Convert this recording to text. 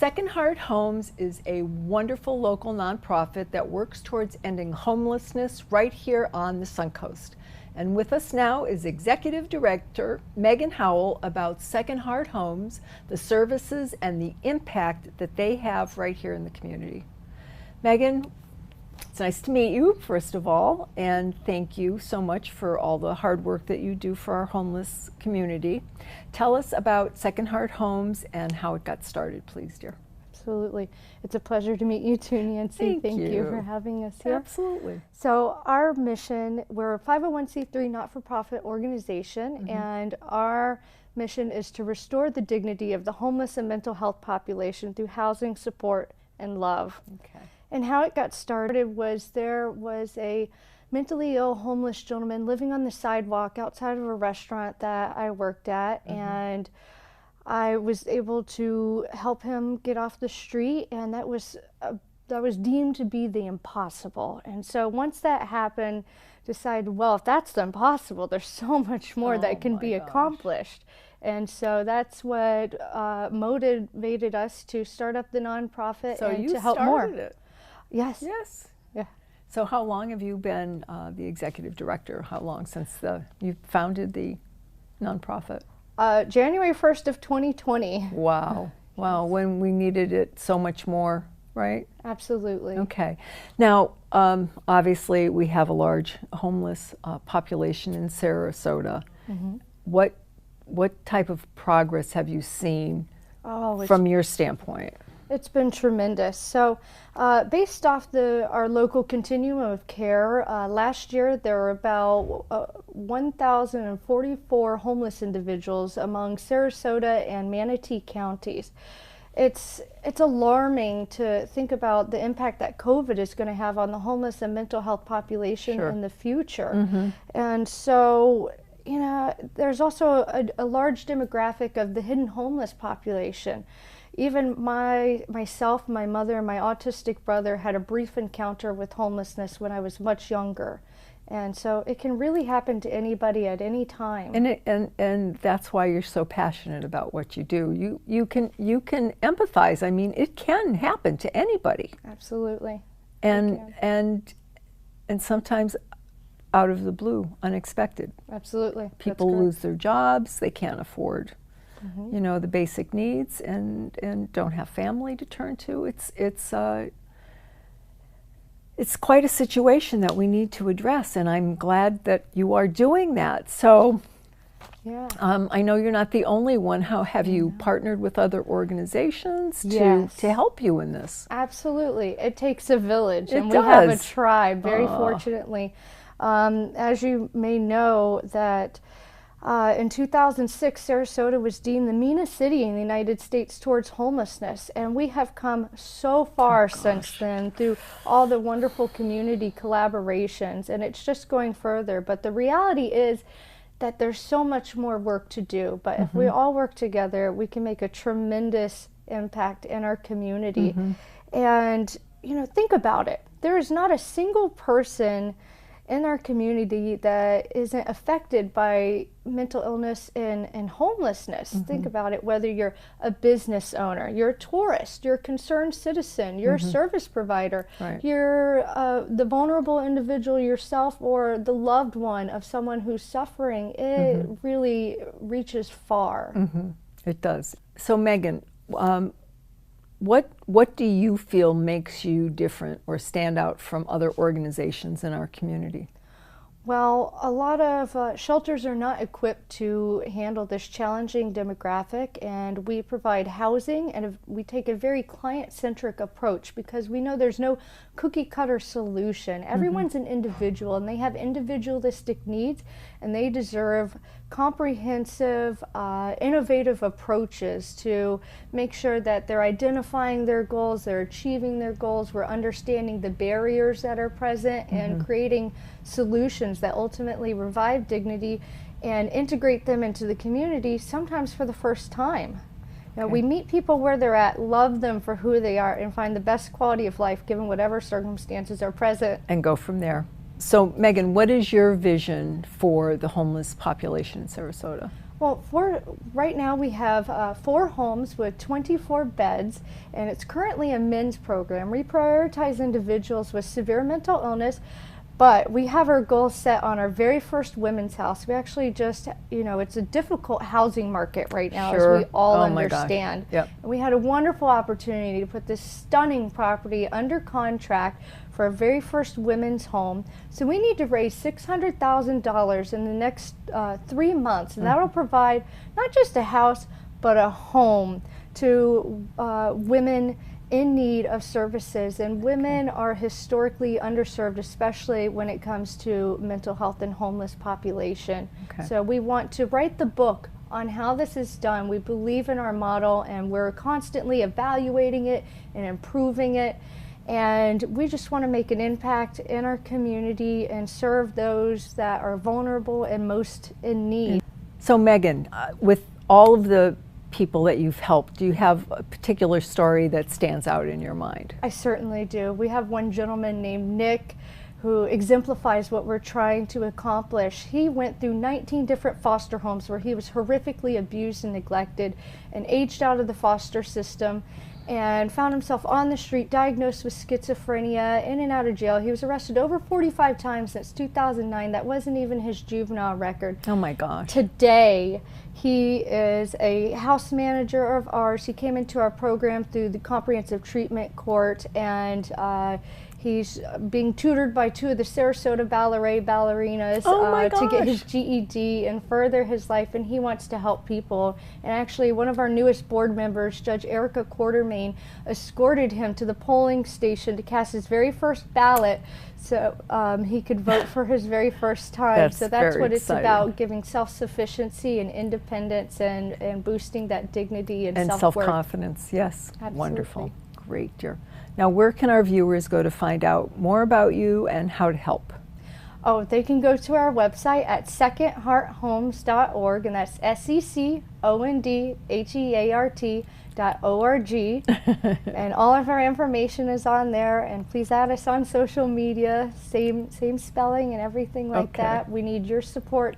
Second Heart Homes is a wonderful local nonprofit that works towards ending homelessness right here on the Suncoast. And with us now is Executive Director Megan Howell about Second Heart Homes, the services and the impact that they have right here in the community. Megan, it's nice to meet you, first of all, and thank you so much for all the hard work that you do for our homeless community. Tell us about Second Heart Homes and how it got started, please, dear. Absolutely. It's a pleasure to meet you too, Nancy. Thank you for having us here. Absolutely. So our mission, we're a 501c3 not-for-profit organization, and our mission is to restore the dignity of the homeless and mental health population through housing, support, and love. Okay. And how it got started was there was a mentally ill homeless gentleman living on the sidewalk outside of a restaurant that I worked at, and I was able to help him get off the street, and that was deemed to be the impossible. And so once that happened, decided, well, if that's the impossible, there's so much more that can be accomplished. And so that's what motivated us to start up the nonprofit and to help more. It. Yes. Yes. Yeah. So how long have you been the executive director? How long since you founded the nonprofit? January 1st of 2020. Wow. Wow. When we needed it so much more, right? Absolutely. Okay. Now, obviously, we have a large homeless population in Sarasota. What type of progress have you seen from your standpoint? It's been tremendous. So based off our local continuum of care, last year there were about 1,044 homeless individuals among Sarasota and Manatee counties. It's alarming to think about the impact that COVID is going to have on the homeless and mental health population in the future. And so, you know, there's also a large demographic of the hidden homeless population. Even myself, my mother, and my autistic brother had a brief encounter with homelessness when I was much younger. And so it can really happen to anybody at any time. And that's why you're so passionate about what you do. You can empathize. I mean, it can happen to anybody. Absolutely. And sometimes out of the blue, unexpected. Absolutely. People lose their jobs, they can't afford you know, the basic needs, and don't have family to turn to. It's quite a situation that we need to address, and I'm glad that you are doing that. So yeah. I know you're not the only one. How have you partnered with other organizations to help you in this? Absolutely. It takes a village, and we have a tribe, very fortunately. As you may know, that in 2006, Sarasota was deemed the meanest city in the United States towards homelessness, and we have come so far since then through all the wonderful community collaborations, and it's just going further. But the reality is that there's so much more work to do, but if we all work together, we can make a tremendous impact in our community. And, you know, think about it. There is not a single person in our community that isn't affected by mental illness and homelessness. Think about it, whether you're a business owner, you're a tourist, you're a concerned citizen, you're a service provider, you're the vulnerable individual yourself, or the loved one of someone who's suffering. It really reaches far. It does. So Megan, what do you feel makes you different or stand out from other organizations in our community? Well, a lot of shelters are not equipped to handle this challenging demographic, and we provide housing, and we take a very client-centric approach because we know there's no cookie-cutter solution. Everyone's an individual, and they have individualistic needs, and they deserve comprehensive, innovative approaches to make sure that they're identifying their goals, they're achieving their goals, we're understanding the barriers that are present, and creating solutions that ultimately revive dignity and integrate them into the community, sometimes for the first time. You know, we meet people where they're at, love them for who they are, and find the best quality of life given whatever circumstances are present. And go from there. So Megan, what is your vision for the homeless population in Sarasota? Well, right now we have 4 homes with 24 beds, and it's currently a men's program. We prioritize individuals with severe mental illness, but we have our goals set on our very first women's house. We actually just, it's a difficult housing market right now, Sure. as we all Oh my gosh. understand. Yep. And we had a wonderful opportunity to put this stunning property under contract for our very first women's home. So we need to raise $600,000 in the next 3 months, and that'll provide not just a house, but a home to women in need of services. And women are historically underserved, especially when it comes to mental health and homeless population. Okay. So we want to write the book on how this is done. We believe in our model, and we're constantly evaluating it and improving it. And we just want to make an impact in our community and serve those that are vulnerable and most in need. So Megan, with all of the people that you've helped, do you have a particular story that stands out in your mind? I certainly do. We have one gentleman named Nick who exemplifies what we're trying to accomplish. He went through 19 different foster homes where he was horrifically abused and neglected, and aged out of the foster system and found himself on the street, diagnosed with schizophrenia, in and out of jail. He was arrested over 45 times since 2009. That wasn't even his juvenile record. Oh my gosh. Today, he is a house manager of ours. He came into our program through the Comprehensive Treatment Court, and he's being tutored by 2 of the Sarasota ballet ballerinas to get his GED and further his life, and he wants to help people. And actually, one of our newest board members, Judge Erica Quartermain, escorted him to the polling station to cast his very first ballot so he could vote for his very first time. So that's very what it's exciting. about, giving self-sufficiency and independence and boosting that dignity and self-worth. Self-confidence, yes. Absolutely. Wonderful. Great, dear. Now, where can our viewers go to find out more about you and how to help? Oh, they can go to our website at secondhearthomes.org, and that's SECONDHEART.org. And all of our information is on there, and please add us on social media, same spelling and everything like Okay. that. We need your support.